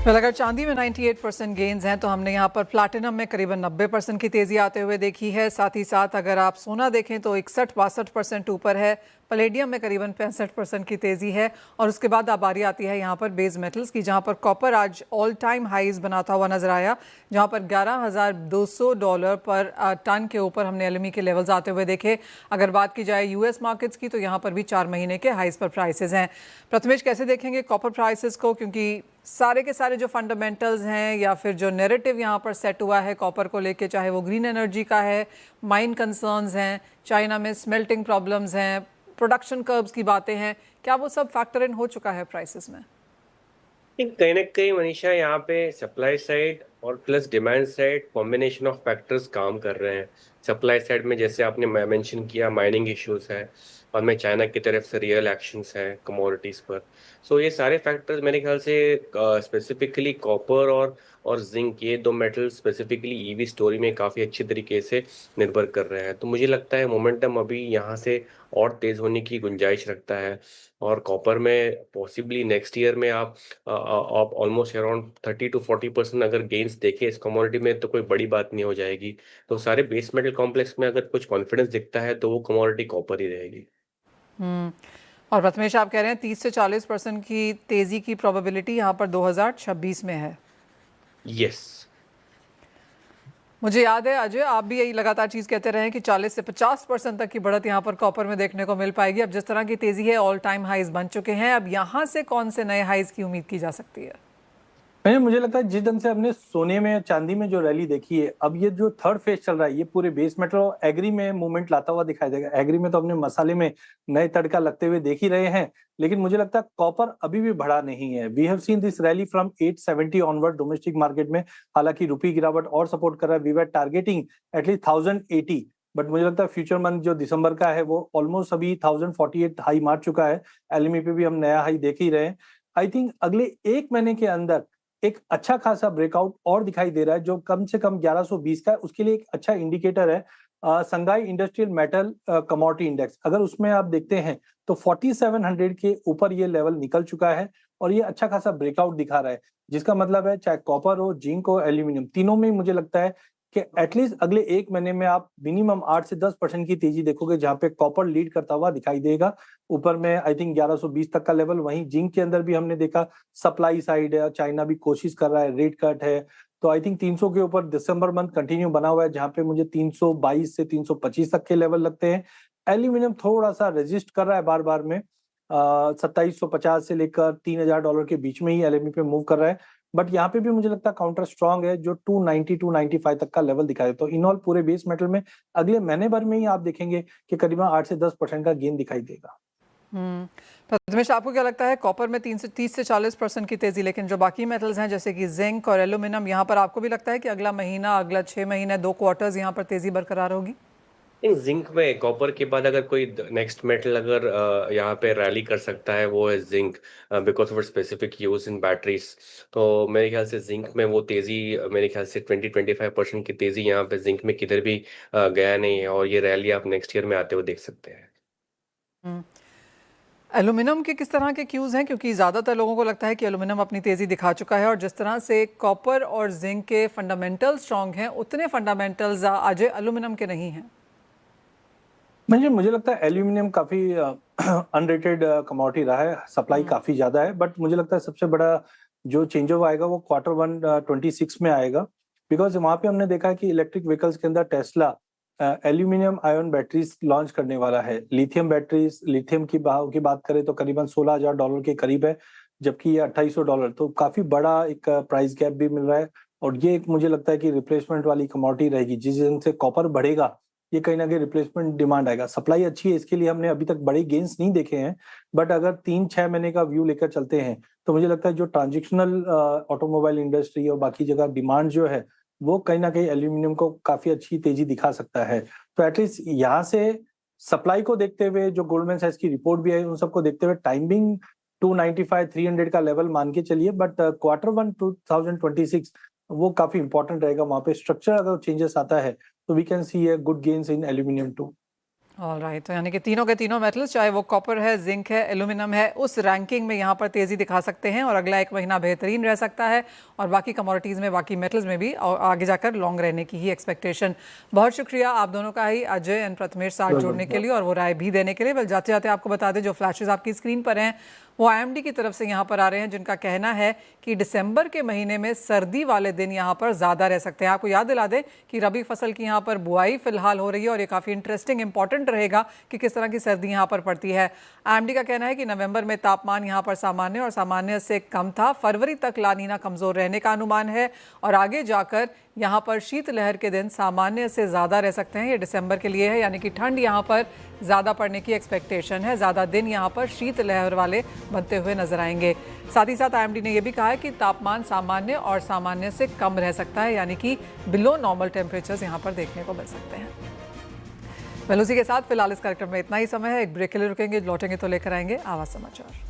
Well अगर चांदी में 98% गेन्स हैं तो हमने यहाँ पर प्लैटिनम में करीबन 90% की तेज़ी आते हुए देखी है। साथ ही साथ अगर आप सोना देखें तो 61-62% ऊपर है। पलेडियम में करीबन 65% की तेज़ी है। और उसके बाद अब बारी आती है यहाँ पर बेस मेटल्स की, जहाँ पर कॉपर आज ऑल टाइम हाइज बनाता हुआ नजर आया, जहाँ पर $11,200 पर टन के ऊपर हमने एलएमई के लेवल्स आते हुए देखे। अगर बात की जाए यूएस मार्केट्स की तो यहाँ पर भी 4 महीने के हाइज पर प्राइसेस हैं। प्रथमेश, कैसे देखेंगे कॉपर प्राइसेस को, क्योंकि सारे के सारे जो फंडामेंटल्स हैं या फिर जो नैरेटिव यहाँ पर सेट हुआ है कॉपर को लेके, चाहे वो ग्रीन एनर्जी का है, माइन कंसर्न्स हैं, चाइना में स्मेल्टिंग प्रॉब्लम्स हैं, प्रोडक्शन कर्व्स की बातें हैं, क्या वो सब फैक्टर इन हो चुका है प्राइसेस में? कहीं ना कहीं मनीषा यहाँ पे सप्लाई साइड और plus demand side combination of factors काम कर रहे हैं। सप्लाई साइड में जैसे आपने मेंशन किया, माइनिंग इश्यूज है और में चाइना की तरफ से रियल एक्शंस हैं कमोडिटीज पर। सो ये सारे फैक्टर्स मेरे ख्याल से स्पेसिफिकली कॉपर और जिंक, ये दो मेटल स्पेसिफिकली ईवी स्टोरी में काफ़ी अच्छी तरीके से निर्भर कर रहे हैं। तो मुझे लगता है मोमेंटम अभी यहाँ से और तेज़ होने की गुंजाइश रखता है। और कॉपर में पॉसिबली नेक्स्ट ईयर में आप ऑलमोस्ट अराउंड 30 to 40% अगर गेन्स देखें इस कमोडिटी में तो कोई बड़ी बात नहीं हो जाएगी। तो सारे बेस मेटल कॉम्प्लेक्स में अगर कुछ कॉन्फिडेंस दिखता है तो वो कमोडिटी कॉपर ही रहेगी। और प्रथमेश, आप कह रहे हैं 30 से 40% की तेज़ी की प्रोबेबिलिटी यहाँ पर 2026 में है। यस। मुझे याद है अजय, आप भी यही लगातार चीज़ कहते रहे हैं कि 40 से 50% तक की बढ़त यहाँ पर कॉपर में देखने को मिल पाएगी। अब जिस तरह की तेज़ी है, ऑल टाइम हाइज बन चुके हैं, अब यहाँ से कौन से नए हाइज की उम्मीद की जा सकती है? मुझे लगता है जिस ढंग से हमने सोने में चांदी में जो रैली देखी है, अब ये जो थर्ड फेज चल रहा है ये पूरे बेस मेटल और एग्री में मूवमेंट लाता हुआ दिखाई देगा। एग्री में तो हमने मसाले में नए तड़का लगते हुए देख ही रहे हैं, लेकिन मुझे लगता है कॉपर अभी भी बढ़ा नहीं है। We have seen this rally from 870 onward domestic market में। हालांकि रुपये गिरावट और सपोर्ट कर रहा है। We were targeting at least 1080, but मुझे लगता है फ्यूचर मंथ जो दिसंबर का है वो ऑलमोस्ट अभी 1048 हाई मार चुका है। एलएमई पे भी हम नया हाई देख ही रहे हैं। आई थिंक अगले एक महीने के अंदर एक अच्छा खासा ब्रेकआउट और दिखाई दे रहा है, जो कम से कम 1120 का है। उसके लिए एक अच्छा इंडिकेटर है संघाई इंडस्ट्रियल मेटल कमोडिटी इंडेक्स। अगर उसमें आप देखते हैं तो 4700 के ऊपर ये लेवल निकल चुका है और ये अच्छा खासा ब्रेकआउट दिखा रहा है, जिसका मतलब है चाहे कॉपर हो, जिंक हो, एल्यूमिनियम, तीनों में मुझे लगता है कि एटलीस्ट अगले एक महीने में आप मिनिमम 8 से 10% की तेजी देखोगे, जहां पे कॉपर लीड करता हुआ दिखाई देगा। ऊपर में आई थिंक 1120 तक का लेवल। वहीं जिंक के अंदर भी हमने देखा सप्लाई साइड है, चाइना भी कोशिश कर रहा है, रेट कट है, तो आई थिंक 300 के ऊपर दिसंबर मंथ कंटिन्यू बना हुआ है, जहां पे मुझे 322 से 325 तक के लेवल लगते हैं। एल्यूमिनियम थोड़ा सा रेजिस्ट कर रहा है बार बार में, 2750 से लेकर $3000 के बीच में ही एलएमई पे मूव कर रहा है। बट यहाँ पे भी मुझे लगता है काउंटर स्ट्रांग है, जो 290 295 तक का लेवल दिखाए। तो इन ऑल पूरे बेस मेटल में अगले महीने भर में ही आप देखेंगे कि करीबन 8 से 10% का गेन दिखाई देगा। प्रथमेश, आपको क्या लगता है कॉपर में 30 से 40% की तेजी, लेकिन जो बाकी मेटल्स हैं जैसे कि जिंक और एल्यूमिनियम, यहाँ पर आपको भी लगता है कि अगला महीना, अगला 6 महीने, 2 क्वार्टर्स यहाँ पर तेजी बरकरार होगी? इन जिंक में कॉपर के बाद अगर कोई नेक्स्ट मेटल अगर यहाँ पे रैली कर सकता है वो है zinc, because of specific use in batteries. तो मेरे ख्याल से जिंक में वो तेजी, मेरे ख्याल से 20-25% की तेजी यहाँ पे जिंक में किधर भी गया नहीं है और ये रैली आप नेक्स्ट ईयर में आते हुए देख सकते हैं। एल्यूमिनियम के किस तरह के क्यूज हैं, क्योंकि ज़्यादातर लोगों को लगता है कि एल्यूमिनियम अपनी तेज़ी दिखा चुका है, और जिस तरह से कॉपर और जिंक के फंडामेंटल्स स्ट्रॉन्ग हैं, उतने फंडामेंटल्स आज एल्यूमिनियम के नहीं हैं। मुझे लगता है एल्यूमिनियम काफी अनरेटेड कमोडिटी रहा है। सप्लाई काफी ज्यादा है, बट मुझे लगता है सबसे बड़ा जो चेंज ओवर आएगा वो Q1 26 में आएगा। बिकॉज वहां पे हमने देखा है कि इलेक्ट्रिक व्हीकल्स के अंदर Tesla aluminium ion batteries launch करने वाला है। लिथियम बैटरीज, लिथियम की भाव की बात करें तो करीबन $16,000 के करीब है, जबकि ये $2800, तो काफी बड़ा एक प्राइस गैप भी मिल रहा है। और ये एक मुझे लगता है कि रिप्लेसमेंट वाली कमोडिटी रहेगी। जिस दिन से कॉपर बढ़ेगा, ये कहीं ना कहीं रिप्लेसमेंट डिमांड आएगा। सप्लाई अच्छी है, इसके लिए हमने अभी तक बड़े गेन्स नहीं देखे हैं, बट अगर 3-6 महीने का व्यू लेकर चलते हैं तो मुझे लगता है जो ट्रांजिशनल ऑटोमोबाइल इंडस्ट्री और बाकी जगह डिमांड जो है वो कहीं ना कहीं एल्यूमिनियम को काफी अच्छी तेजी दिखा सकता है। तो एटलीस्ट यहाँ से सप्लाई को देखते हुए, जो गोल्डमैन सैक्स की रिपोर्ट भी आई उन सबको देखते हुए, टाइमिंग 295-300 का लेवल मान के चलिए। बट Q1 2026 वो काफी इंपॉर्टेंट रहेगा। वहां पे स्ट्रक्चर अगर चेंजेस आता है तो we can see a good gains in aluminium too. Alright, तो यानी कि तीनों के तीनों मेटल्स, चाहे वो कॉपर है, जिंक है, एल्यूमिनियम है, उस रैंकिंग में यहाँ पर तेज़ी दिखा सकते हैं और अगला एक महीना बेहतरीन रह सकता है और बाकी कमोडिटीज़ में, बाकी मेटल्स में भी और आगे जाकर लॉन्ग रहने की ही एक्सपेक्टेशन। बहुत शुक्रिया आप दोनों का ही, अजय एंड प्रथमेश, साथ जोड़ने के लिए और वो राय भी देने के लिए। बल जाते जाते आपको बता दें, जो फ्लैशेस आपकी स्क्रीन पर हैं वो IMD की तरफ से यहाँ पर आ रहे हैं, जिनका कहना है कि दिसंबर के महीने में सर्दी वाले दिन यहाँ पर ज़्यादा रह सकते हैं। आपको याद दिला दें कि रबी फसल की यहाँ पर बुआई फिलहाल हो रही है और ये काफ़ी इंटरेस्टिंग इंपॉर्टेंट रहेगा कि किस तरह की सर्दी यहाँ पर पड़ती है। IMD का कहना है कि नवंबर में तापमान यहाँ पर सामान्य और सामान्य से कम था, फरवरी तक लानीना कमज़ोर रहने का अनुमान है और आगे जाकर यहाँ पर शीतलहर के दिन सामान्य से ज़्यादा रह सकते हैं। ये दिसंबर के लिए है, यानी कि ठंड यहाँ पर ज़्यादा पड़ने की एक्सपेक्टेशन है, ज़्यादा दिन यहाँ पर शीतलहर वाले बनते हुए नजर आएंगे। साथ ही साथ IMD ने यह भी कहा है कि तापमान सामान्य और सामान्य से कम रह सकता है, यानी कि बिलो नॉर्मल टेम्परेचर्स यहाँ पर देखने को मिल सकते हैं। वेल, उसी के साथ फिलहाल इस कार्यक्रम में इतना ही समय है। एक ब्रेक के लिए रुकेंगे, लौटेंगे तो लेकर आएंगे आवाज़ समाचार।